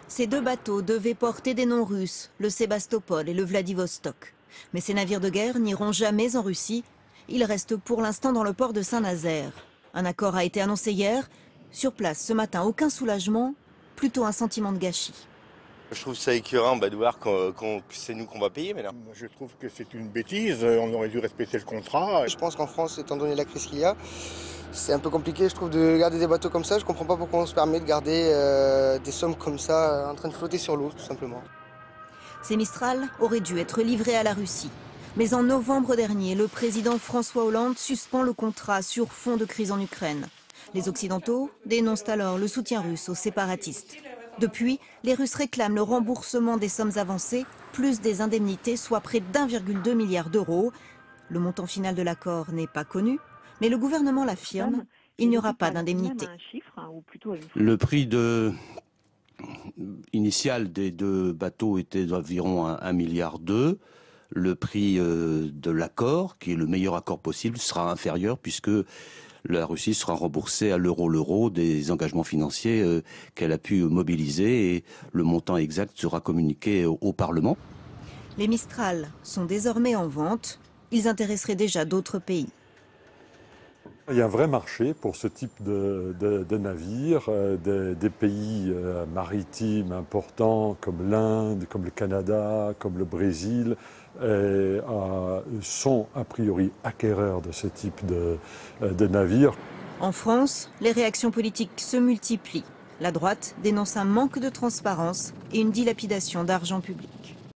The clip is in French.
Ces deux bateaux devaient porter des noms russes, le Sébastopol et le Vladivostok. Mais ces navires de guerre n'iront jamais en Russie. Ils restent pour l'instant dans le port de Saint-Nazaire. Un accord a été annoncé hier. Sur place, ce matin, aucun soulagement, plutôt un sentiment de gâchis. Je trouve ça écœurant de voir que c'est nous qu'on va payer maintenant. Je trouve que c'est une bêtise, on aurait dû respecter le contrat. Je pense qu'en France, étant donné la crise qu'il y a, c'est un peu compliqué, je trouve, de garder des bateaux comme ça. Je comprends pas pourquoi on se permet de garder des sommes comme ça en train de flotter sur l'eau, tout simplement. Ces Mistral auraient dû être livrés à la Russie. Mais en novembre dernier, le président François Hollande suspend le contrat sur fond de crise en Ukraine. Les Occidentaux dénoncent alors le soutien russe aux séparatistes. Depuis, les Russes réclament le remboursement des sommes avancées, plus des indemnités, soit près d'1,2 milliard d'euros. Le montant final de l'accord n'est pas connu, mais le gouvernement l'affirme, il n'y aura pas d'indemnité. Le prix initial des deux bateaux était d'environ 1,2 milliard. Le prix de l'accord, qui est le meilleur accord possible, sera inférieur puisque la Russie sera remboursée à l'euro des engagements financiers qu'elle a pu mobiliser et le montant exact sera communiqué au Parlement. Les Mistral sont désormais en vente. Ils intéresseraient déjà d'autres pays. Il y a un vrai marché pour ce type de navires. Des pays maritimes importants comme l'Inde, comme le Canada, comme le Brésil sont a priori acquéreurs de ce type de navires. En France, les réactions politiques se multiplient. La droite dénonce un manque de transparence et une dilapidation d'argent public.